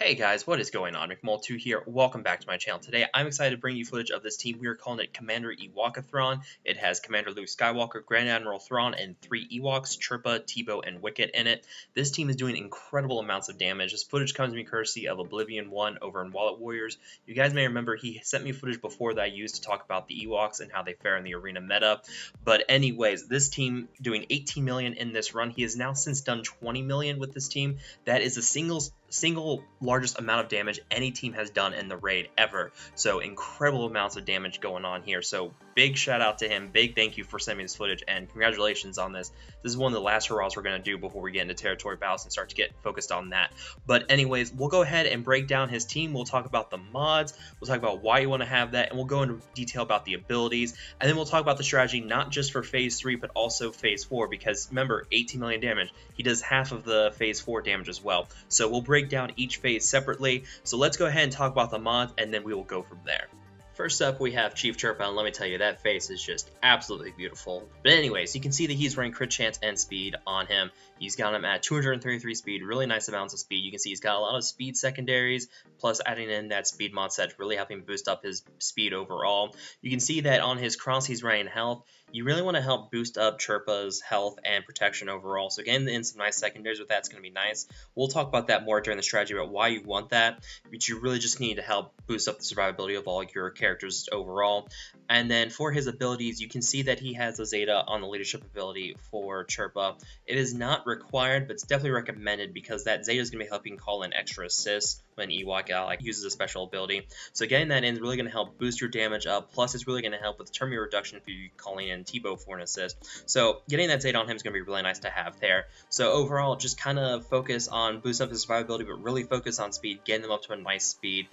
Hey guys, what is going on? McMull2 here. Welcome back to my channel. Today, I'm excited to bring you footage of this team. We are calling it Commander Ewokathrawn. It has Commander Luke Skywalker, Grand Admiral Thrawn, and 3 Ewoks, Chirpa, Teebo, and Wicket in it. This team is doing incredible amounts of damage. This footage comes to me courtesy of Oblivion1 over in Wallet Warriors. You guys may remember he sent me footage before that I used to talk about the Ewoks and how they fare in the arena meta. But anyways, this team doing 18 million in this run. He has now since done 20 million with this team. That is the single largest amount of damage any team has done in the raid ever. So incredible amounts of damage going on here. So big shout out to him. Big thank you for sending me this footage and congratulations on this. This is one of the last hurrahs we're going to do before we get into territory battles and start to get focused on that. But anyways, we'll go ahead and break down his team. We'll talk about the mods. We'll talk about why you want to have that, and we'll go into detail about the abilities. And then we'll talk about the strategy, not just for phase 3, but also phase 4, because remember, 18 million damage. He does half of the phase 4 damage as well. So we'll break down each phase separately. So let's go ahead and talk about the mods, and then we will go from there. First up, we have Chief Chirpa, and let me tell you, that face is just absolutely beautiful. But anyways, you can see that he's running crit chance and speed on him. He's got him at 233 speed, really nice amounts of speed. You can see he's got a lot of speed secondaries, plus adding in that speed mod set, really helping boost up his speed overall. You can see that on his cross, he's running health. You really want to help boost up Chirpa's health and protection overall. So getting in some nice secondaries with that's going to be nice. We'll talk about that more during the strategy about why you want that, but you really just need to help boost up the survivability of all your characters overall. And then for his abilities, you can see that he has a Zeta on the leadership ability for Chirpa. It is not required, but it's definitely recommended because that Zeta is going to be helping call in extra assists when Ewok uses a special ability. So getting that in is really going to help boost your damage up, plus it's really going to help with turn meter reduction if you're calling in Teebo for an assist. So getting that Zeta on him is going to be really nice to have there. So overall, just kind of focus on boost up his survivability, but really focus on speed, getting them up to a nice speed.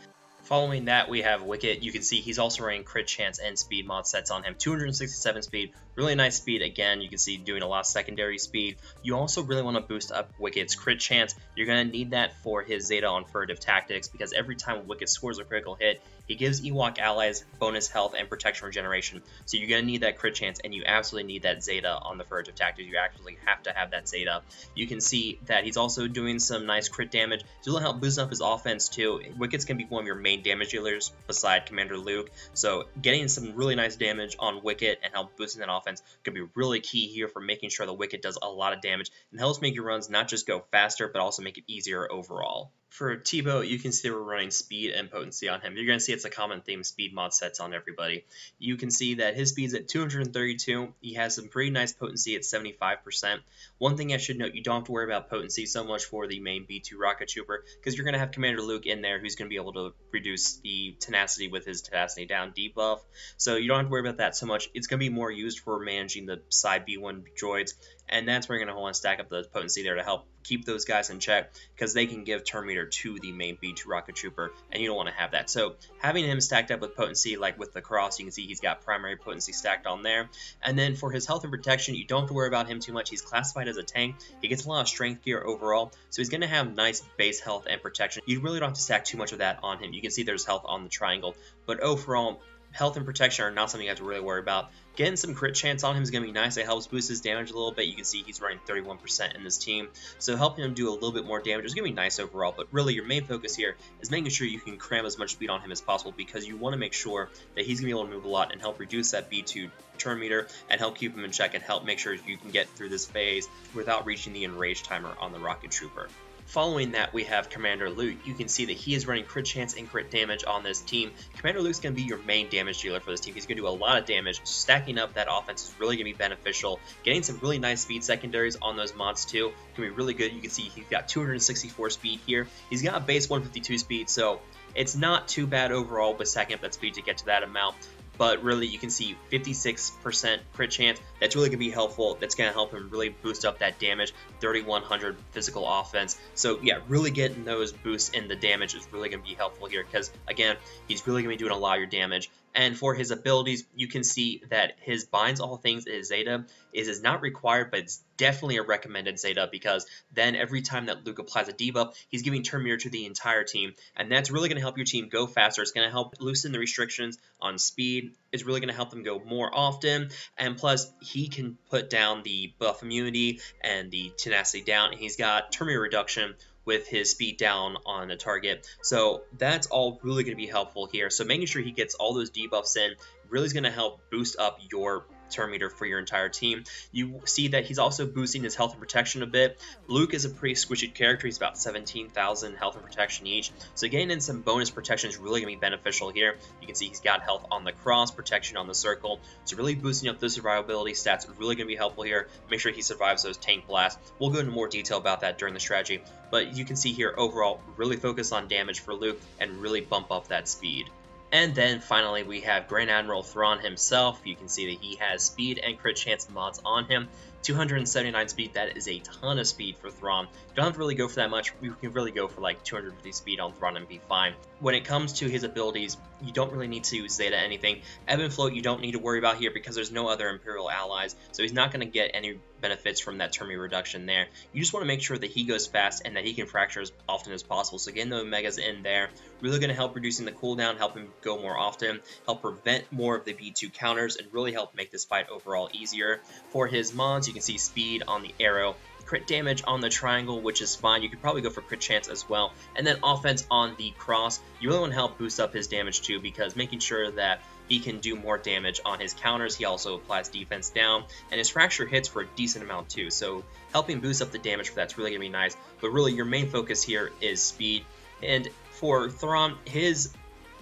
Following that, we have Wicket. You can see he's also running crit chance and speed mod sets on him. 267 speed, really nice speed. Again, you can see doing a lot of secondary speed. You also really want to boost up Wicket's crit chance. You're going to need that for his Zeta on furtive tactics, because every time Wicket scores a critical hit, he gives Ewok allies bonus health and protection regeneration. So you're going to need that crit chance, and you absolutely need that Zeta on the furtive tactics. You actually have to have that Zeta. You can see that he's also doing some nice crit damage to really help boost up his offense too. Wicket's going to be one of your main damage dealers beside Commander Luke. So getting some really nice damage on Wicket and help boosting that offense could be really key here for making sure that Wicket does a lot of damage and helps make your runs not just go faster, but also make it easier overall. For Teebo, you can see we're running speed and potency on him. You're going to see it's a common theme, speed mod sets on everybody. You can see that his speed's at 232. He has some pretty nice potency at 75%. One thing I should note, you don't have to worry about potency so much for the main B2 rocket trooper, because you're going to have Commander Luke in there who's going to be able to reduce the tenacity with his tenacity down debuff. So you don't have to worry about that so much. It's going to be more used for managing the side B1 droids, and that's where you're going to want to stack up the potency there to help keep those guys in check, because they can give turn meter to the main B2 rocket trooper, and you don't want to have that. So having him stacked up with potency, like with the cross, you can see he's got primary potency stacked on there. And then for his health and protection, you don't have to worry about him too much. He's classified as a tank. He gets a lot of strength gear overall, so he's going to have nice base health and protection. You really don't have to stack too much of that on him. You can see there's health on the triangle, but overall, health and protection are not something you have to really worry about. Getting some crit chance on him is going to be nice. It helps boost his damage a little bit. You can see he's running 31% in this team. So helping him do a little bit more damage is going to be nice overall. But really, your main focus here is making sure you can cram as much speed on him as possible, because you want to make sure that he's going to be able to move a lot and help reduce that B2 turn meter and help keep him in check and help make sure you can get through this phase without reaching the enrage timer on the rocket trooper. Following that, we have Commander Luke. You can see that he is running crit chance and crit damage on this team. Commander Luke's going to be your main damage dealer for this team. He's going to do a lot of damage. Stacking up that offense is really going to be beneficial. Getting some really nice speed secondaries on those mods too can be really good. You can see he's got 264 speed here. He's got a base 152 speed, so it's not too bad overall, but stacking up that speed to get to that amount. But really, you can see 56% crit chance. That's really going to be helpful. That's going to help him really boost up that damage, 3100 physical offense. So yeah, really getting those boosts in the damage is really going to be helpful here, because again, he's really going to be doing a lot of your damage. And for his abilities, you can see that his binds all things is Zeta is not required, but it's definitely a recommended Zeta, because then every time that Luke applies a debuff, he's giving turn meter to the entire team, and that's really going to help your team go faster. It's going to help loosen the restrictions on speed. It's really going to help them go more often, and plus he can put down the buff immunity and the tenacity down, and he's got turn meter reduction, with his speed down on a target. So that's all really going to be helpful here. So making sure he gets all those debuffs in really is going to help boost up your turn meter for your entire team. You see that he's also boosting his health and protection a bit. Luke is a pretty squishy character. He's about 17,000 health and protection each. So getting in some bonus protection is really going to be beneficial here. You can see he's got health on the cross, protection on the circle. So really boosting up those survivability stats is really going to be helpful here. Make sure he survives those tank blasts. We'll go into more detail about that during the strategy. But you can see here overall, really focus on damage for Luke and really bump up that speed. And then finally we have Grand Admiral Thrawn himself. You can see that he has speed and crit chance mods on him. 279 speed, that is a ton of speed for Thrawn. You don't have to really go for that much. You can really go for like 250 speed on Thrawn and be fine. When it comes to his abilities, you don't really need to use Zeta anything. Ebb and Float you don't need to worry about here because there's no other Imperial allies, so he's not going to get any benefits from that turn reduction there. You just want to make sure that he goes fast and that he can fracture as often as possible. So getting the Omegas in there, really going to help reducing the cooldown, help him go more often, help prevent more of the B2 counters, and really help make this fight overall easier. For his mods, you can see speed on the arrow, crit damage on the triangle, which is fine. You could probably go for crit chance as well. And then offense on the cross. You really want to help boost up his damage too, because making sure that he can do more damage on his counters. He also applies defense down, and his fracture hits for a decent amount too. So helping boost up the damage for that's really going to be nice. But really your main focus here is speed. And for Thrawn, his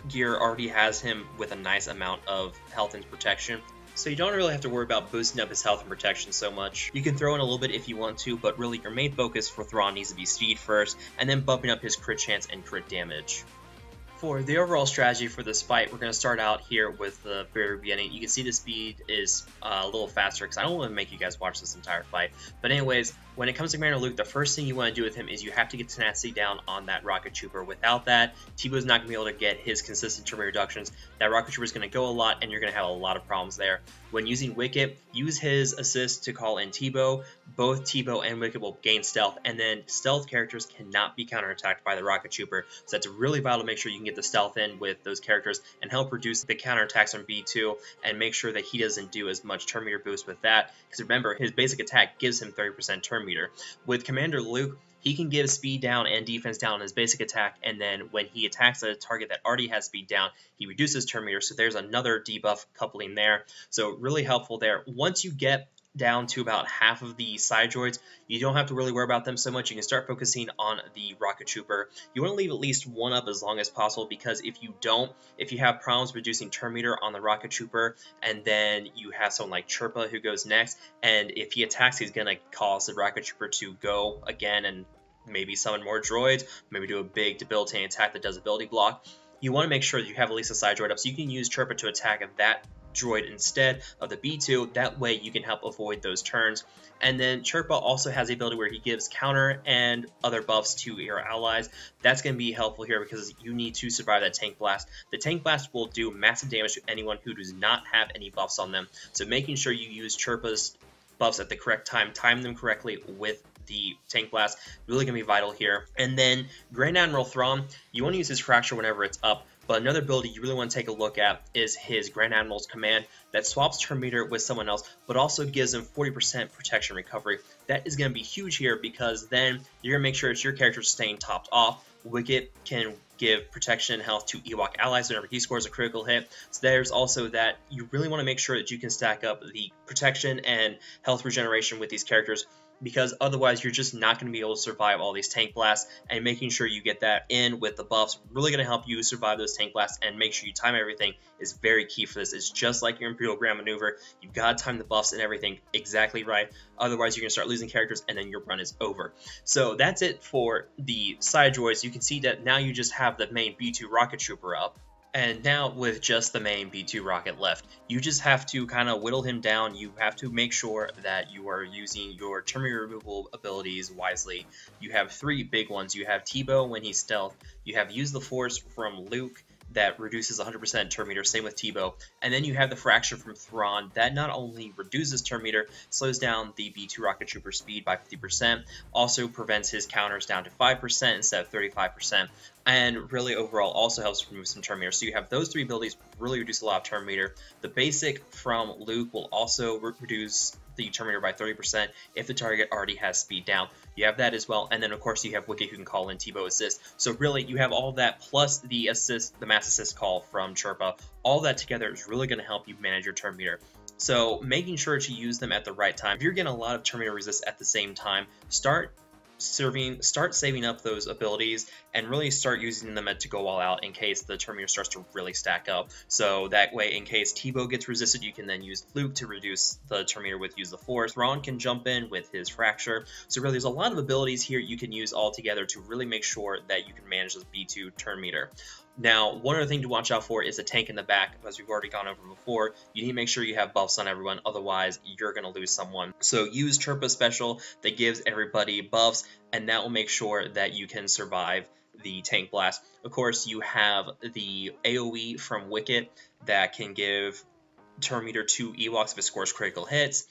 gear already has him with a nice amount of health and protection. So you don't really have to worry about boosting up his health and protection so much. You can throw in a little bit if you want to, but really your main focus for Thrawn needs to be speed first, and then bumping up his crit chance and crit damage. For the overall strategy for this fight, we're going to start out here with the very beginning. You can see the speed is a little faster because I don't want to make you guys watch this entire fight. But anyways, when it comes to Commander Luke, the first thing you want to do with him is you have to get tenacity down on that Rocket Trooper. Without that, Teebo's not going to be able to get his consistent turn reductions. That Rocket Trooper is going to go a lot, and you're going to have a lot of problems there. When using Wicket, use his assist to call in Teebo. Both Teebo and Wicket will gain stealth, and then stealth characters cannot be counterattacked by the Rocket Trooper. So that's really vital to make sure you can get the stealth in with those characters and help reduce the counterattacks on B2 and make sure that he doesn't do as much turn meter boost with that. Because remember, his basic attack gives him 30% turn meter. With Commander Luke, he can give speed down and defense down on his basic attack, and then when he attacks a target that already has speed down, he reduces turn meter, so there's another debuff coupling there. So really helpful there. Once you get down to about half of the side droids, you don't have to really worry about them so much. You can start focusing on the Rocket Trooper. You want to leave at least one up as long as possible, because if you don't, if you have problems reducing turn meter on the Rocket Trooper, and then you have someone like Chirpa who goes next, and if he attacks, he's going to cause the Rocket Trooper to go again and maybe summon more droids, maybe do a big debilitating attack that does ability block. You want to make sure that you have at least a side droid up, so you can use Chirpa to attack that droid instead of the B2. That way you can help avoid those turns. And then Chirpa also has the ability where he gives counter and other buffs to your allies. That's going to be helpful here because you need to survive that tank blast. The tank blast will do massive damage to anyone who does not have any buffs on them. So making sure you use Chirpa's buffs at the correct time them correctly with the tank blast, really going to be vital here. And then Grand Admiral Thrawn, you want to use his fracture whenever it's up. But another ability you really want to take a look at is his Grand Admiral's command that swaps turn meter with someone else, but also gives him 40% protection recovery. That is going to be huge here because then you're going to make sure it's your character staying topped off. Wicket can give protection and health to Ewok allies whenever he scores a critical hit. So there's also that you really want to make sure that you can stack up the protection and health regeneration with these characters, because otherwise you're just not going to be able to survive all these tank blasts, and making sure you get that in with the buffs really going to help you survive those tank blasts, and make sure you time everything is very key for this. It's just like your Imperial Grand Maneuver. You've got to time the buffs and everything exactly right. Otherwise you're going to start losing characters and then your run is over. So that's it for the side droids. You can see that now you just have the main B2 Rocket Trooper up. And now with just the main B2 rocket left, you just have to kind of whittle him down. You have to make sure that you are using your turn meter removal abilities wisely. You have three big ones. You have Teebo when he's stealth. You have Use the Force from Luke that reduces 100% turn meter, same with Teebo. And then you have the Fracture from Thrawn that not only reduces turn meter, slows down the B2 Rocket Trooper speed by 50%, also prevents his counters down to 5% instead of 35%, and really overall also helps remove some turn meter. So you have those three abilities really reduce a lot of turn meter. The basic from Luke will also reduce the turn meter by 30% if the target already has speed down. You have that as well, and then of course you have Wicket who can call in Teebo assist. So really, you have all that plus the assist, the mass assist call from Chirpa. All that together is really going to help you manage your turn meter. So making sure to use them at the right time. If you're getting a lot of turn meter resist at the same time, start saving up those abilities and really start using them to go all out in case the turn meter starts to really stack up. So that way, in case Teebo gets resisted, you can then use Luke to reduce the turn meter with use the Force. Thrawn can jump in with his Fracture. So really, there's a lot of abilities here you can use all together to really make sure that you can manage this B2 turn meter. Now, one other thing to watch out for is the tank in the back, as we've already gone over before. You need to make sure you have buffs on everyone, otherwise you're going to lose someone. So use Chirpa special that gives everybody buffs, and that will make sure that you can survive the tank blast. Of course, you have the AoE from Wicket that can give turn meter to Ewoks if it scores critical hits.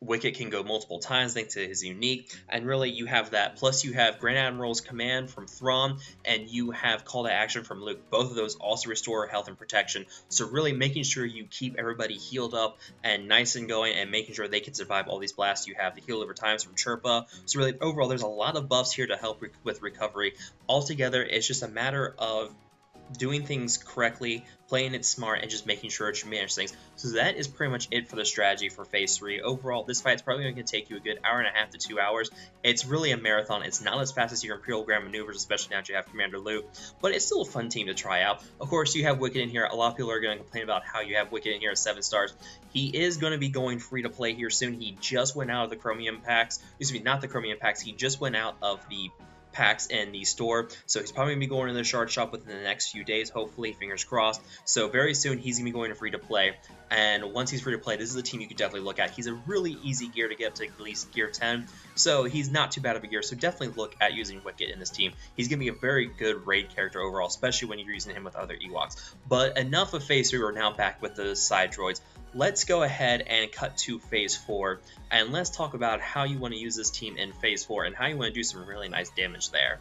Wicket can go multiple times thanks to his unique, and really you have that. Plus you have Grand Admiral's command from Thrawn, and you have call to action from Luke. Both of those also restore health and protection. So really making sure you keep everybody healed up and nice and going, and making sure they can survive all these blasts. You have the heal over times from Chirpa. So really overall there's a lot of buffs here to help with recovery. Altogether, it's just a matter of doing things correctly, playing it smart, and just making sure that you manage things. So that is pretty much it for the strategy for Phase 3. Overall, this fight's probably going to take you a good hour and a half to 2 hours. It's really a marathon. It's not as fast as your Imperial Grand Maneuvers, especially now that you have Commander Luke, but it's still a fun team to try out. Of course, you have Wicket in here. A lot of people are going to complain about how you have Wicket in here at 7 stars. He is going to be going free to play here soon. He just went out of the Chromium packs. Excuse me, not the Chromium packs. He just went out of the packs in the store, so he's probably going to be going to the shard shop within the next few days, hopefully, fingers crossed. So very soon he's going to be going to free to play, and once he's free to play, this is a team you can definitely look at. He's a really easy gear to get up to at least gear 10, so he's not too bad of a gear, so definitely look at using Wicket in this team. He's going to be a very good raid character overall, especially when you're using him with other Ewoks. But enough of Phase 3, we're now back with the side droids. Let's go ahead and cut to Phase 4, and let's talk about how you want to use this team in Phase 4 and how you want to do some really nice damage there.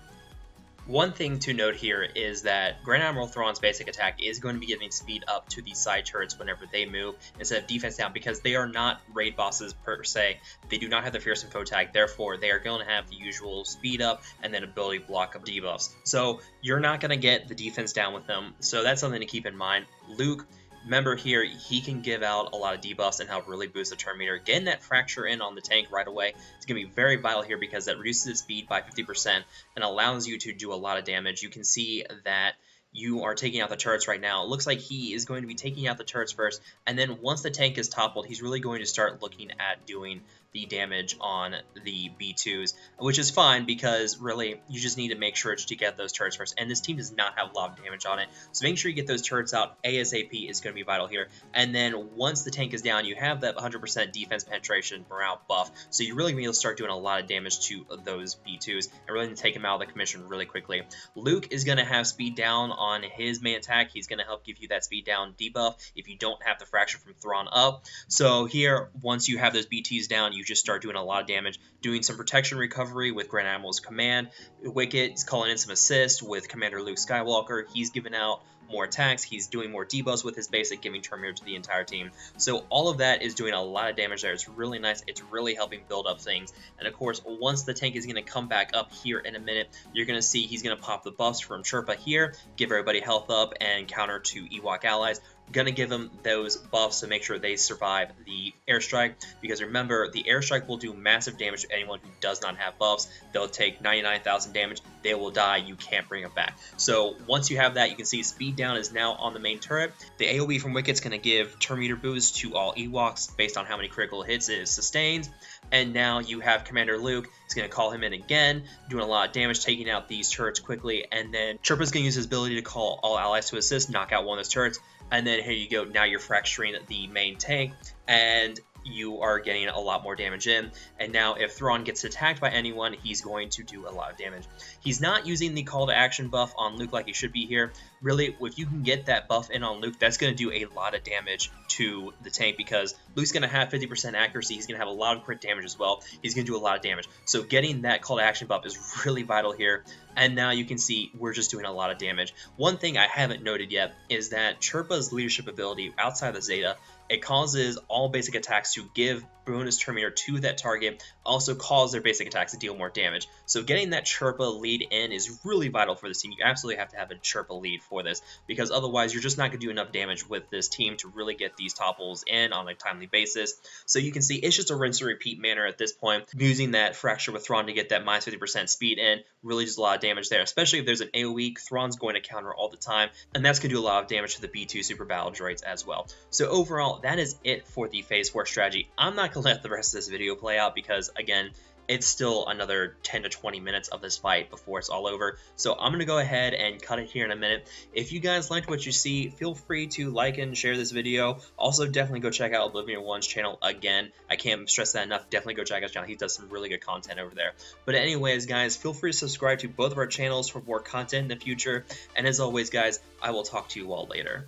One thing to note here is that Grand Admiral Thrawn's basic attack is going to be giving speed up to the side turrets whenever they move instead of defense down, because they are not raid bosses per se. They do not have the fearsome foe tag, therefore they are going to have the usual speed up and then ability block of debuffs. So you're not going to get the defense down with them, so that's something to keep in mind. Luke, remember here, he can give out a lot of debuffs and help really boost the turn meter. Getting that Fracture in on the tank right away is going to be very vital here, because that reduces its speed by 50% and allows you to do a lot of damage. You can see that you are taking out the turrets right now. It looks like he is going to be taking out the turrets first, and then once the tank is toppled, he's really going to start looking at doing the damage on the B2s, which is fine, because really you just need to make sure to get those turrets first, and this team does not have a lot of damage on it, so making sure you get those turrets out ASAP is going to be vital here. And then once the tank is down, you have that 100% defense penetration morale buff, so you're really going to be able to start doing a lot of damage to those B2s and really take them out of the commission really quickly. Luke is going to have speed down on his main attack. He's going to help give you that speed down debuff if you don't have the Fracture from Thrawn up. So here, once you have those BTs down, you just start doing a lot of damage, doing some protection recovery with Grand Admiral's command. Wicket's calling in some assist with Commander Luke Skywalker. He's giving out more attacks, he's doing more debuffs with his basic, giving turn meter to the entire team. So all of that is doing a lot of damage there. It's really nice. It's really helping build up things. And of course, once the tank is going to come back up here in a minute, you're going to see he's going to pop the buffs from Chirpa here, give everybody health up, and counter to Ewok allies. Gonna give them those buffs to make sure they survive the airstrike, because remember, the airstrike will do massive damage to anyone who does not have buffs. They'll take 99,000 damage, they will die, you can't bring them back. So once you have that, you can see speed down is now on the main turret. The AoE from Wicket's gonna give turn meter boost to all Ewoks based on how many critical hits it sustains. And now you have Commander Luke. He's going to call him in again, doing a lot of damage, taking out these turrets quickly. And then Chirpa's going to use his ability to call all allies to assist, knock out one of those turrets. And then here you go. Now you're fracturing the main tank, and you are getting a lot more damage in. And now if Thrawn gets attacked by anyone, he's going to do a lot of damage. He's not using the call to action buff on Luke like he should be here. Really, if you can get that buff in on Luke, that's going to do a lot of damage to the tank, because Luke's going to have 50% accuracy. He's going to have a lot of crit damage as well. He's going to do a lot of damage. So getting that call to action buff is really vital here. And now you can see we're just doing a lot of damage. One thing I haven't noted yet is that Chirpa's leadership ability outside of the Zeta, it causes all basic attacks to give bonus Terminator to that target also cause their basic attacks to deal more damage. So getting that Chirpa lead in is really vital for this team. You absolutely have to have a Chirpa lead for this, because otherwise you're just not going to do enough damage with this team to really get these topples in on a timely basis. So you can see it's just a rinse and repeat manner at this point, using that fracture with Thrawn to get that minus 50% speed in really does a lot of damage there, especially if there's an AoE. Thrawn's going to counter all the time, and that's going to do a lot of damage to the B2 super battle droids as well. So overall, that is it for the phase 4 strategy. I'm not going to let the rest of this video play out because, again, it's still another 10 to 20 minutes of this fight before it's all over. So I'm going to go ahead and cut it here in a minute. If you guys liked what you see, feel free to like and share this video. Also, definitely go check out Oblivion1's channel again. I can't stress that enough. Definitely go check out his channel. He does some really good content over there. But anyways, guys, feel free to subscribe to both of our channels for more content in the future. And as always, guys, I will talk to you all later.